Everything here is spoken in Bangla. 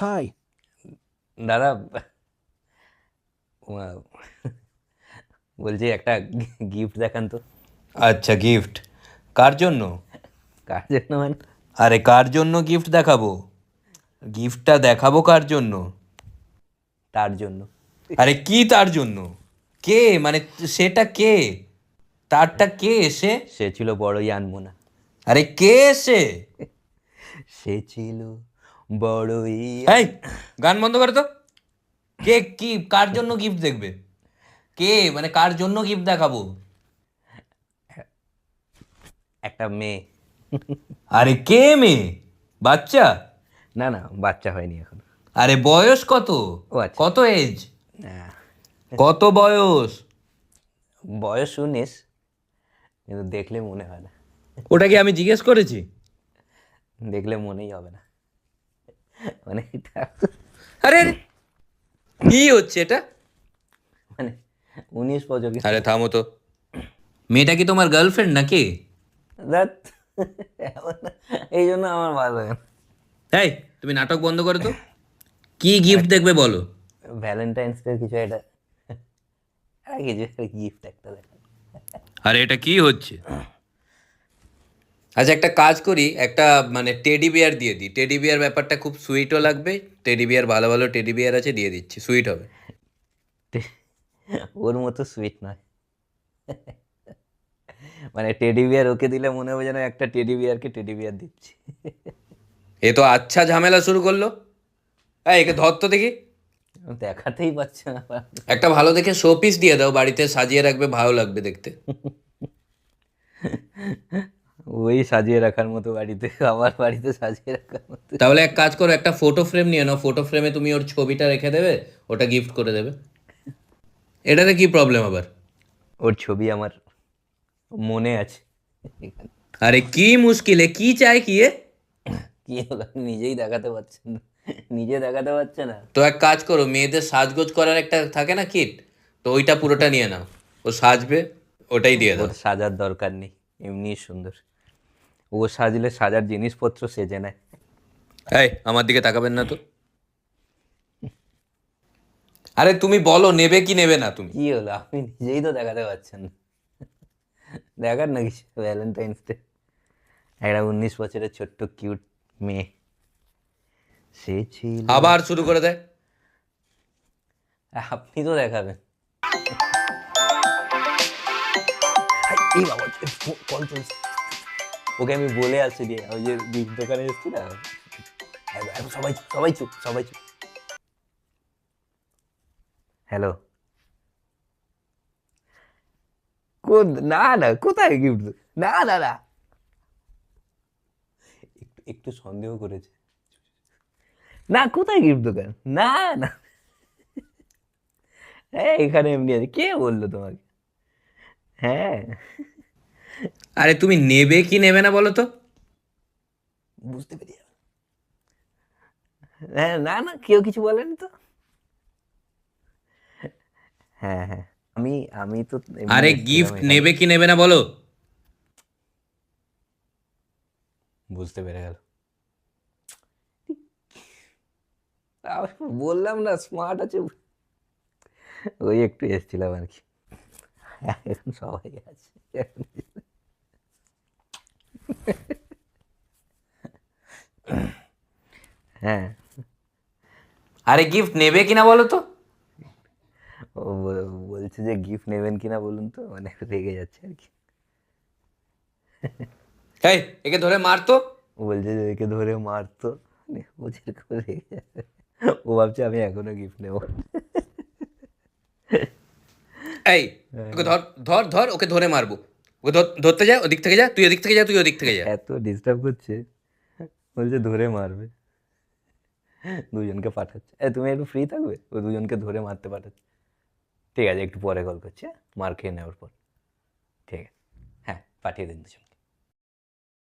হাই। দাদা, বলছি একটা গিফট দেখান তো। আচ্ছা, গিফট কার জন্য? কার জন্য মানে? আরে কার জন্য গিফট দেখাবো? গিফটটা দেখাবো কার জন্য? তার জন্য। আরে কি তার জন্য? কে মানে? সেটা কে? তারটা কে সে? সে ছিল বড়ই আনমোনা। আরে কে সে? সে ছিল বড়ই এই, গান বন্ধ করো তো। কে? কি কার জন্য গিফট দেখবে? কে মানে কার জন্য গিফট দেখাবো? একটা মেয়ে। আরে কে মেয়ে? বাচ্চা? না না, বাচ্চা হয়নি এখন। আরে বয়স কত? ও আচ্ছা। কত এজ? হ্যাঁ, কত বয়স? বয়স 19, কিন্তু দেখলে মনে হয় না। ওটা কি আমি জিজ্ঞেস করেছি? দেখলে মনেই হবে না, মানে এটা আরে আরে, কি হচ্ছে এটা? মানে 19 বছর। আরে থামো তো। মেয়েটা কি তোমার গার্লফ্রেন্ড নাকি? ধ্যাৎ, এমন না। এই জন্য আমার ভালো লাগে না। এই, তুমি নাটক বন্ধ করো তো। কি গিফট দেখবে বলো? ভ্যালেন্টাইন্স ডে কিছু একটা, কিছু গিফট একটা দেখ। আরে এটা কি হচ্ছে? আচ্ছা, একটা কাজ করি, একটা মানে টেডি বিয়ার দিয়ে দিই। টেডি বিয়ার ব্যাপারটা খুব সুইটও লাগবে। টেডি বিয়ার ভালো ভালো টেডি বিয়ার আছে, দিয়ে দিচ্ছি, সুইট হবে। ওর মতো সুইট নয়। মানে টেডি বিয়ার ওকে দিলে মনে হবে যেন একটা টেডি বিয়ারকে টেডি বিয়ার দিচ্ছি। এ তো আচ্ছা ঝামেলা শুরু করলো। এই, একে ধর তো দেখি। দেখাতেই পাচ্ছে না। একটা ভালো দেখে শো পিস দিয়ে দাও, বাড়িতে সাজিয়ে রাখবে, ভালো লাগবে দেখতে। ওই সাজিয়ে রাখার মতো বাড়িতে, আমার বাড়িতে সাজিয়ে রাখার মতো। তাহলে এক কাজ করো, একটা ফটো ফ্রেম নিয়ে নাও। ফটো ফ্রেমে তুমি ওর ছবিটা রেখে দেবে, ওটা গিফট করে দেবে। এটাতে কি প্রবলেম আবার? ওর ছবি আমার মনে আছে। আরে কি মুশকিল, এ কি চাই কি এ? কি হলো, নিজেই দেখাতে পারছেন না, নিজে দেখাতে পারছে না। তো এক কাজ করো, মেয়েদের সাজগোজ করার একটা থাকে না কিট, তো ওইটা পুরোটা নিয়ে নাও। ও সাজবে, ওটাই দিয়ে দাও। ওর সাজার দরকার নেই, এমনি সুন্দর। ও সাজলে সাজার জিনিসপত্র সেজে নেয়। এই, আমার দিকে তাকাবেন না তো। আরে তুমি বলো নেবে কি নেবে না তুমি? কি হলো, আপনি নিজেই তো দেখাতে পারছেন না। দেখার না কিছু, ভ্যালেন্টাইন্স ডে একটা 19 বছরের ছোট্ট কিউট মেয়ে, সে ছিল। আবার শুরু করে দেয়। আপনি তো দেখাবেন। এই বাবা, কল চলছে। ওকে আমি বলে আসছি রে, ওই যে গিফট দোকানে এসেছি না। সবাই সবাই চুপ, সবাই চুপ। হ্যালো। না না, কোথায় গিফট? না না না, একটু একটু সন্দেহ করেছে। না, কোথায় গিফট দোকান? না না, হ্যাঁ এখানে এমনি আছে। কে বললো তোমাকে? হ্যাঁ, আরে তুমি নেবে কি নেবে না বলো তো। বুঝতে পেরে যাবে। হ্যাঁ, না না, কেউ কিছু বলেনি তো। হ্যাঁ হ্যাঁ, আমি আমি তো এমনি আরে এসেছিলাম গিফট এখানে। নেবে কি নেবে না বলো। বুঝতে পেরে গেল। বললাম না স্মার্ট আছে। ওই একটু এসেছিলাম আর কি। এখন সবাই আছে। হ্যাঁ, আরে গিফট নেবে কিনা বলো তো। ও বলছে যে গিফট নেবেন কিনা বলুন তো, মানে রেগে যাচ্ছে আর কি। এই, একে ধরে মারতো। ও বলছে যে একে ধরে মারতো, মানে ও যেরকম রেগে যাচ্ছে। ও ভাবছে আমি এখনো গিফট নেবো। এই, ওকে ধর ধর ধর, ওকে ধরে মারবো। ওকে ধরতে যা, ওদিক থেকে যা, তুই ওদিক থেকে যা, তুই ওদিক থেকে যা। এত ডিস্টার্ব করছে, বলছে ধরে মারবে। দুজনকে পাঠাচ্ছে, তুমি একটু ফ্রি থাকবে, ও দুজনকে ধরে মারতে পাঠাচ্ছে। ঠিক আছে, একটু পরে কল করছি, হ্যাঁ? মার খেয়ে নেওয়ার পর। ঠিক আছে, হ্যাঁ পাঠিয়ে দিন দুজন।